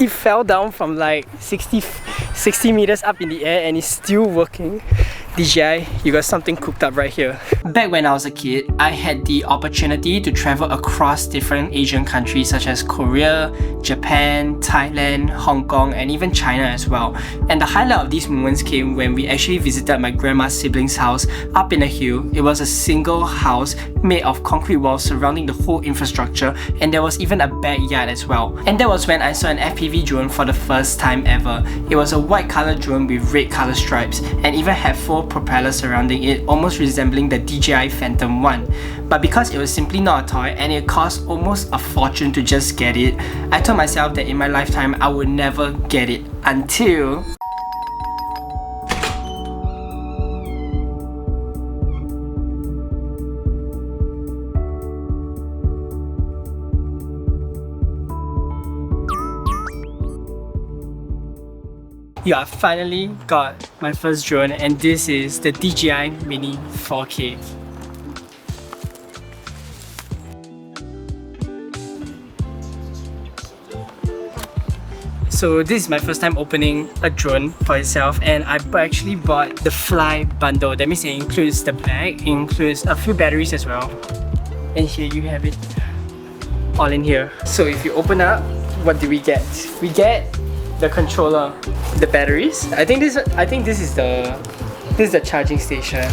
It fell down from like 60 meters up in the air and it's still working. DJI, you got something cooked up right here. Back when I was a kid, I had the opportunity to travel across different Asian countries such as Korea, Japan, Thailand, Hong Kong, and even China as well. And the highlight of these moments came when we actually visited my grandma's siblings' house up in a hill. It was a single house made of concrete walls surrounding the whole infrastructure, and there was even a backyard as well. And that was when I saw an FPV drone for the first time ever. It was a white color drone with red color stripes and even had 4 propellers surrounding it, almost resembling the DJI Phantom 1. But because it was simply not a toy and it cost almost a fortune to just get it, I told myself that in my lifetime I would never get it until... Yeah, I finally got my first drone, and this is the DJI Mini 4K. So this is my first time opening a drone for itself, and I actually bought the Fly bundle. That means it includes the bag, it includes a few batteries as well. And here you have it, all in here. So if you open up, what do we get? We get the controller, the batteries. I think this is the charging station.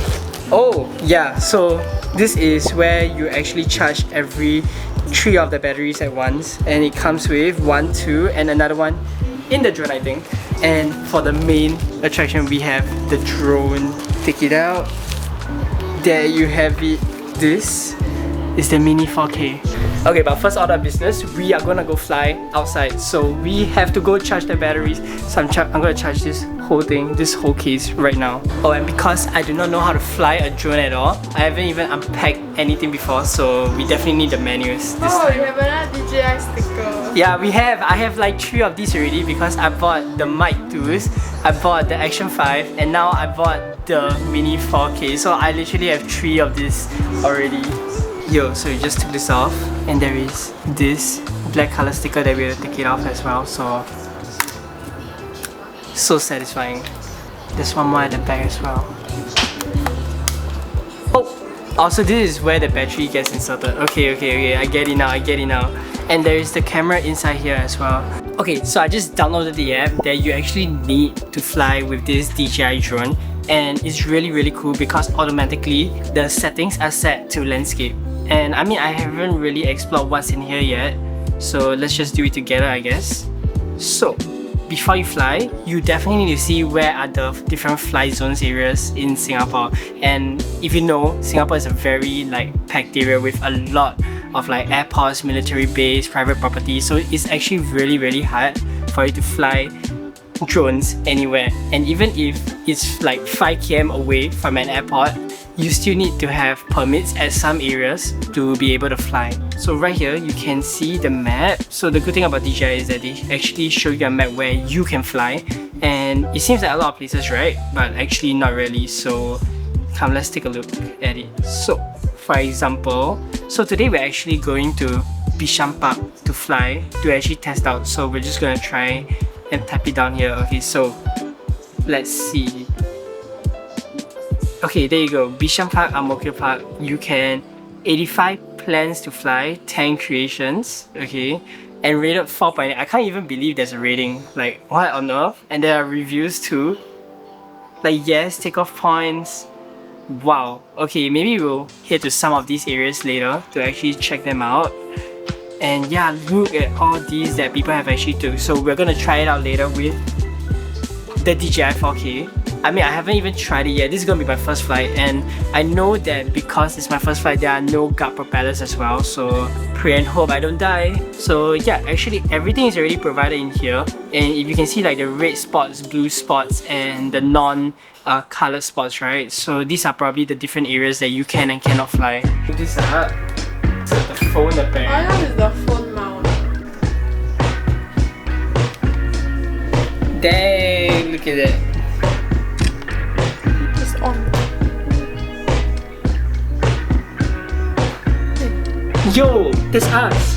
Oh yeah, so this is where you actually charge every 3 of the batteries at once, and it comes with 1, 2, and another one in the drone, I think. And for the main attraction, we have the drone. Take it out. There you have it. This is the Mini 4K. Okay, but first order of business, we are gonna go fly outside. So we have to go charge the batteries. So I'm gonna charge this whole thing, this whole case right now. Oh, and because I do not know how to fly a drone at all, I haven't even unpacked anything before, so we definitely need the manuals this time. You have another DJI sticker. Yeah, we have. I have like 3 of these already because I bought the Mic 2s, I bought the Action 5, and now I bought the Mini 4K. So I literally have 3 of this already. Yo, so we just took this off, and there is this black color sticker that we have to take it off as well. So satisfying. There's one more at the back as well. Oh, also this is where the battery gets inserted. Okay, I get it now. And there is the camera inside here as well. Okay, so I just downloaded the app that you actually need to fly with this DJI drone, and it's really cool because automatically the settings are set to landscape. And I mean, I haven't really explored what's in here yet, so let's just do it together, I guess. So before you fly, you definitely need to see where are the different fly zones areas in Singapore. And if you know, Singapore is a very packed area with a lot of airports, military base, private property, so it's actually really hard for you to fly drones anywhere. And even if it's 5 km away from an airport, you still need to have permits at some areas to be able to fly. So right here you can see the map. So the good thing about DJI is that they actually show you a map where you can fly, and it seems like a lot of places, right? But actually not really. So come, let's take a look at it. So for example, so today we're actually going to Bishan Park to fly, to actually test out. So we're just gonna try and tap it down here. Okay, so let's see. Okay, there you go. Bishan Park, Ang Mo Kio Park. You can 85 plans to fly, 10 creations. Okay, and rated 4.8. I can't even believe there's a rating. What on earth? And there are reviews too. Yes, takeoff points. Wow. Okay, maybe we'll head to some of these areas later to actually check them out. And yeah, look at all these that people have actually took. So we're gonna try it out later with the DJI 4K. I mean, I haven't even tried it yet. This is gonna be my first flight, and I know that because it's my first flight, there are no gut propellers as well. So pray and hope I don't die. So yeah, actually everything is already provided in here. And if you can see the red spots, blue spots, and the non-colored spots, right? So these are probably the different areas that you can and cannot fly. Put this up. So the phone apparently. I know it's the phone mount. Dang, look at that. It's on. Yo, that's us.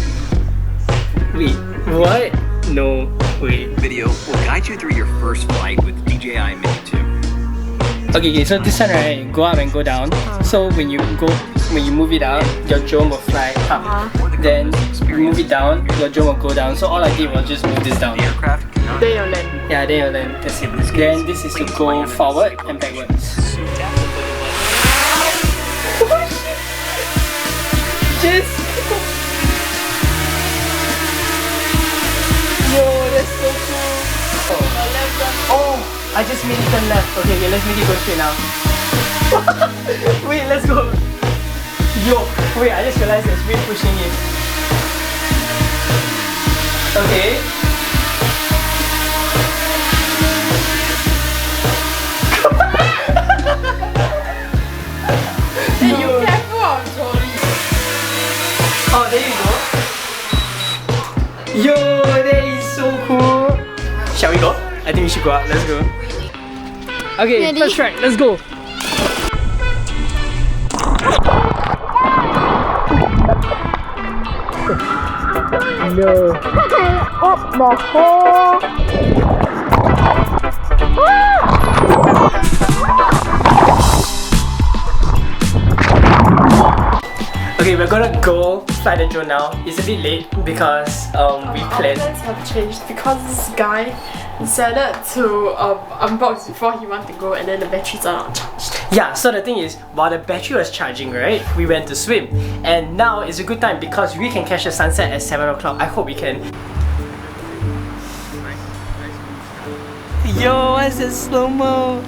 Wait, what? No way. Video will guide you through your first flight with DJI Mini 2. Okay, so this one, right, go up and go down. So when you move it out, your drone will fly up. Then you move it down, your drone will go down. So all I did was just move this down. The aircraft cannot Then you'll land. Yeah, then you land. That's it. Then this is to go forward and backwards. Just yo, that's so cool. Oh, I just made it turn left. Okay, let's make it go straight now. Wait, let's go. Yo, wait, I just realized there's weight pushing it. Okay. Hey, you careful of Jolie. Oh, there you go. Yo, that is so cool. Shall we go? I think we should go up. Let's go. Okay, Ready? first track. Let's go. No. What the hell? Okay, we're gonna go fly the drone now. It's a bit late because we Our planned. plans have changed because this guy decided to unbox before he wanted to go, and then the batteries are not charged. Yeah, so the thing is, while the battery was charging, right, we went to swim. And now is a good time because we can catch the sunset at 7 o'clock. I hope we can. Yo, what's the slow-mo?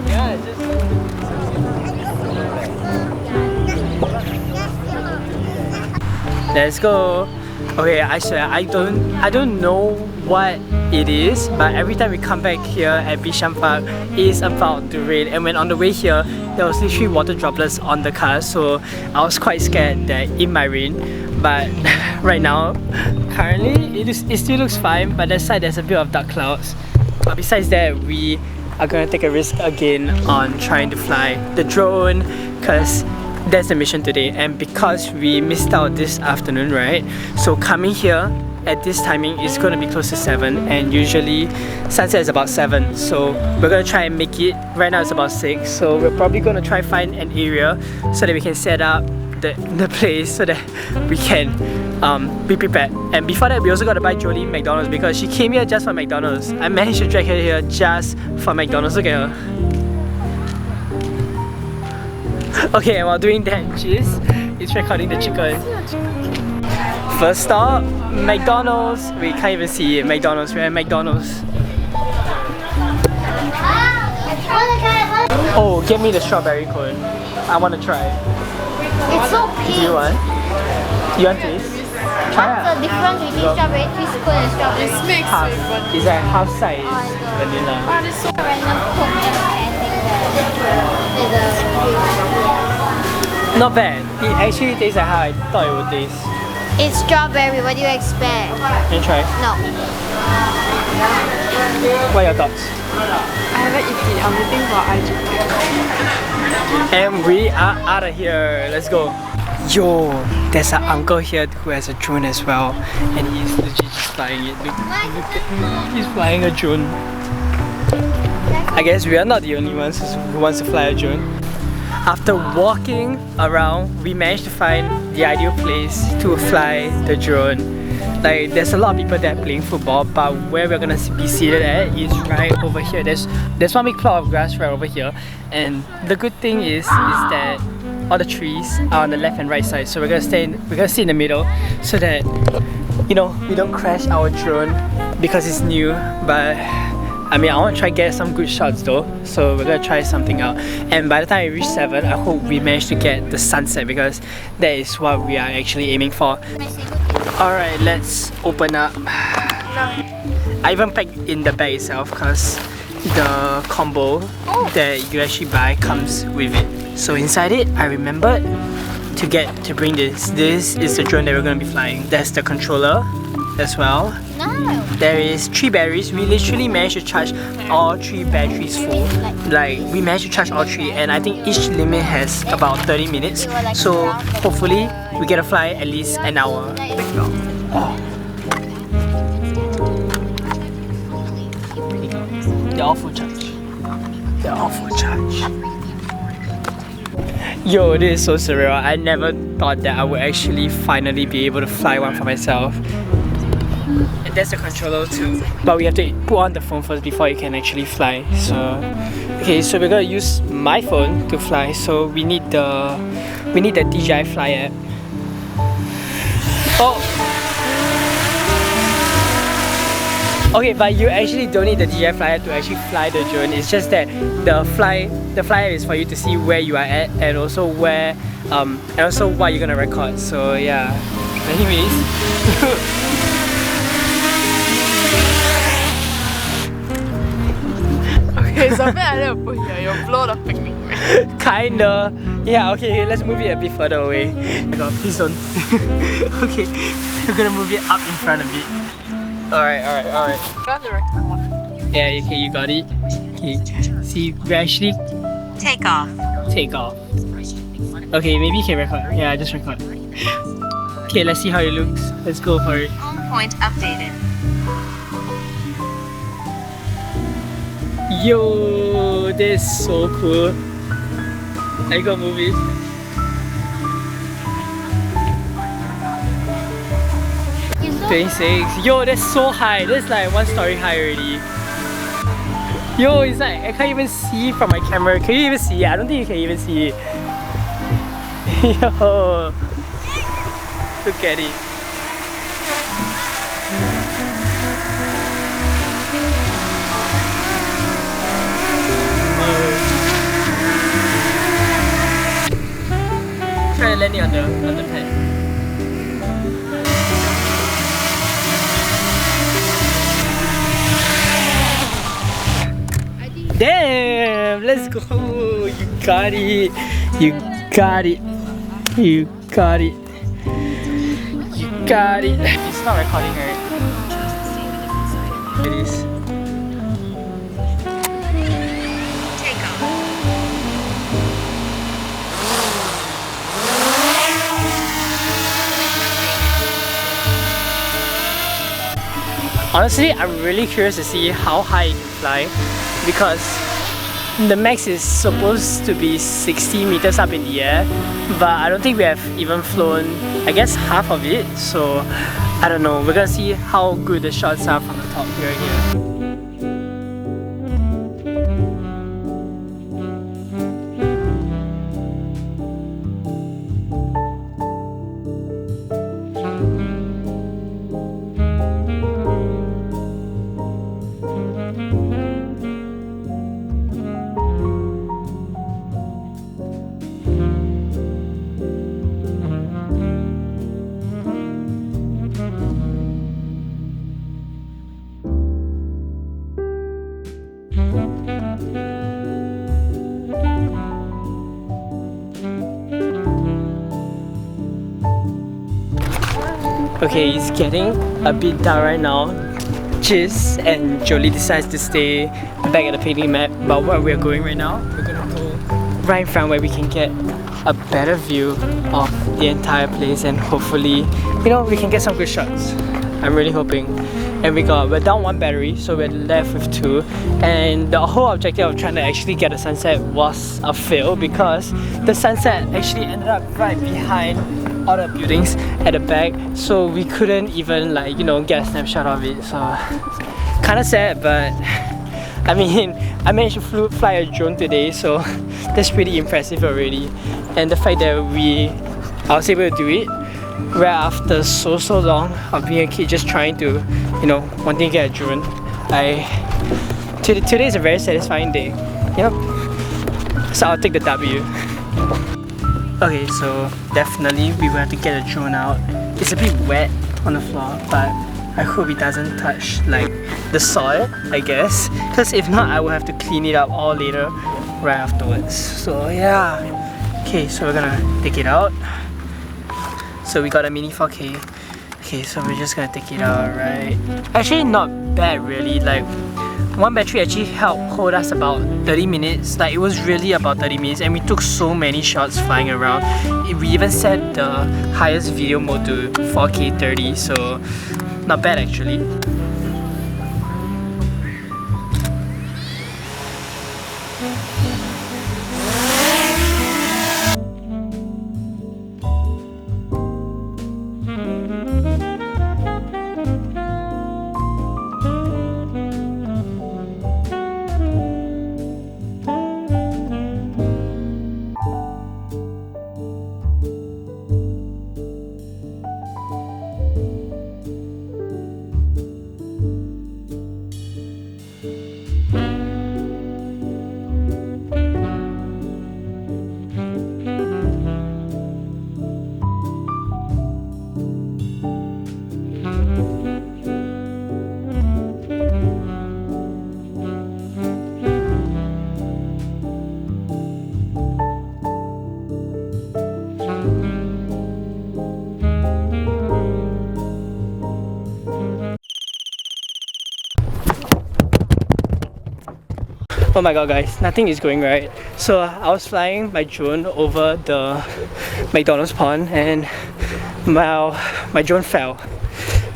Yeah, let's go. Okay, I swear I don't know what it is, but every time we come back here at Bishan Park, it's about to rain. And when on the way here, there was literally water droplets on the car, so I was quite scared that it might rain. But right now, currently it still looks fine, but that side there's a bit of dark clouds. But besides that, we are gonna take a risk again on trying to fly the drone, because that's the mission today. And because we missed out this afternoon, right, so coming here at this timing is going to be close to 7, and usually sunset is about 7, so we're going to try and make it. Right now it's about 6, so we're probably going to try find an area so that we can set up the place so that we can be prepared. And before that, we also got to buy Jolie McDonald's because she came here just for McDonald's. I managed to drag her here just for McDonald's. Look at her. Okay, and while doing that, it's recording the chicken. First stop, McDonald's. We can't even see it. McDonald's. We're at McDonald's. Oh, get me the strawberry cone. I want to try. It's so Do pink. you want? You want this? Try What's the difference between strawberry twist cone and strawberry? It's mixed half. with vanilla. It's like half size Oh, I know. vanilla. Ah, this so Random coke and there's a Not bad. It actually tastes like how I thought it would taste. It's strawberry. What do you expect? Can you try? No. What are your thoughts? I haven't eaten. I'm waiting for IG. And we are out of here. Let's go. Yo, there's an uncle here who has a drone as well, and he's legit just flying it. Look at him. He's flying a drone. I guess we are not the only ones who wants to fly a drone. After walking around, we managed to find the ideal place to fly the drone. Like, there's a lot of people there playing football, but where we're gonna be seated at is right over here. There's one big plot of grass right over here, and the good thing is that all the trees are on the left and right side. So we're gonna sit in the middle, so that we don't crash our drone because it's new. But I mean, I want to try get some good shots though, so we're gonna try something out. And by the time we reach 7, I hope we manage to get the sunset because that is what we are actually aiming for. Alright, let's open up. I even packed in the bag itself because the combo that you actually buy comes with it. So inside it, I remembered to bring this. This is the drone that we're gonna be flying. That's the controller. as well. No. There is 3 batteries. We literally managed to charge all 3 batteries full. Like we managed to charge all 3, and I think each limit has about 30 minutes. So hopefully we get to fly at least an hour. Oh. They're all full charge. They're all full charge. Yo, this is so surreal. I never thought that I would actually finally be able to fly one for myself. And that's the controller too. But we have to put on the phone first before you can actually fly. So, okay, so we're gonna use my phone to fly. So we need the DJI Fly app. Oh. Okay, but you actually don't need the DJI Fly app to actually fly the drone. It's just that the fly app is for you to see where you are at and also where and also what you're gonna record. So yeah. Anyways. Okay, something like that put here. You'll blow the picnic. Kinda. Yeah, okay, let's move it a bit further away. Oh my god, please don't. Okay, we're gonna move it up in front a bit. Alright. Yeah, okay, you got it. Okay, see, we actually Take off. take off. Okay, maybe you can record. Yeah, just record. Okay, let's see how it looks. Let's go for it. Home point updated. Yo, this is so cool. I gotta move it. It's so 26. Yo, that's so high. That's like 1 story high already. Yo, it's like I can't even see from my camera. Can you even see it? I don't think you can even see it. Yo, look at it. Try to land it on the pad. Damn! Let's go! You got it! You got it! You got it! You got it! It's not recording, right? It is. Take off. Honestly, I'm really curious to see how high you can fly because the max is supposed to be 60 meters up in the air, but I don't think we have even flown, I guess, half of it. So I don't know. We're gonna see how good the shots are from the top here. Okay, it's getting a bit dark right now. Chiz and Jolie decides to stay back at the picnic mat, but where we're going right now, we're gonna go right in front where we can get a better view of the entire place and hopefully, you know, we can get some good shots. I'm really hoping. And we're down 1 battery, so we're left with 2. And the whole objective of trying to actually get a sunset was a fail because the sunset actually ended up right behind all the buildings at the back, so we couldn't even, like, you know, get a snapshot of it. So kind of sad, but I mean, I managed to fly a drone today, so that's pretty impressive already. And the fact that I was able to do it right after so long of being a kid, just trying to, you know, wanting to get a drone. Today is a very satisfying day. Yep. So I'll take the W. Okay, so definitely we will have to get a drone out. It's a bit wet on the floor, but I hope it doesn't touch like the soil, I guess. Because if not, I will have to clean it up all later right afterwards. So yeah. Okay, so we're gonna take it out. So we got a Mini 4K Okay, so we're just gonna take it out, right? Actually, not bad really. Like, one battery actually helped hold us about 30 minutes. Like, it was really about 30 minutes, and we took so many shots flying around. We even set the highest video mode to 4K 30, so not bad actually. Oh my god guys, nothing is going right. So I was flying my drone over the McDonald's pond and my drone fell.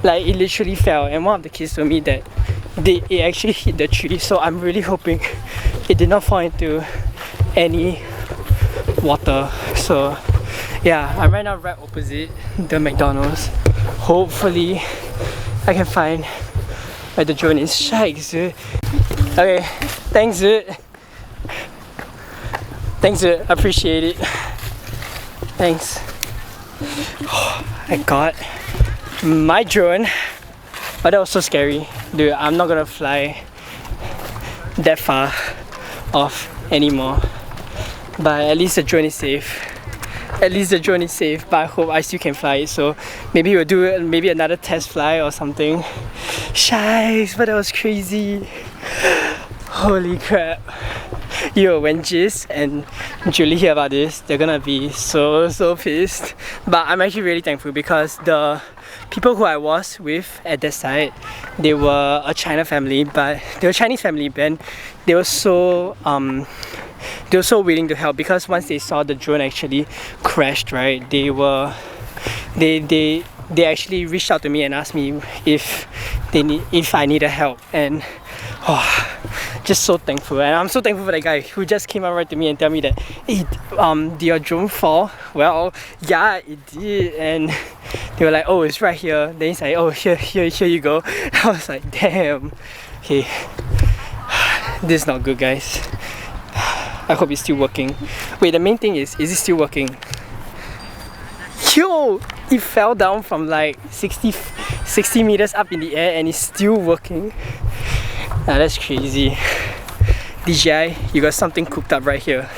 Like, it literally fell, and one of the kids told me that it actually hit the tree, so I'm really hoping it did not fall into any water. So yeah, I'm right now right opposite the McDonald's. Hopefully I can find where the drone is. Shikes, dude. Okay, thanks dude. Thanks dude, appreciate it. Thanks. I got my drone, but that was so scary. Dude, I'm not gonna fly that far off anymore. But at least the drone is safe. At least the drone is safe, but I hope I still can fly it. So maybe we'll do another test fly or something. Shikes, but that was crazy. Holy crap. Yo, when Jis and Julie hear about this, they're gonna be so pissed. But I'm actually really thankful because the people who I was with at that site, they were a China family, but they were a Chinese family, but they were so willing to help, because once they saw the drone actually crashed, right, they actually reached out to me and asked me if I needed help, and just so thankful. And I'm so thankful for that guy who just came up right to me and tell me that, hey, did your drone fall? Well, yeah, it did. And they were like, oh, it's right here. Then he's like, oh, here you go. I was like, damn. Okay, this is not good, guys. I hope it's still working. Wait, the main thing is it still working? Yo, it fell down from like 60 meters up in the air and it's still working. Nah, that's crazy. DJI, you got something cooked up right here.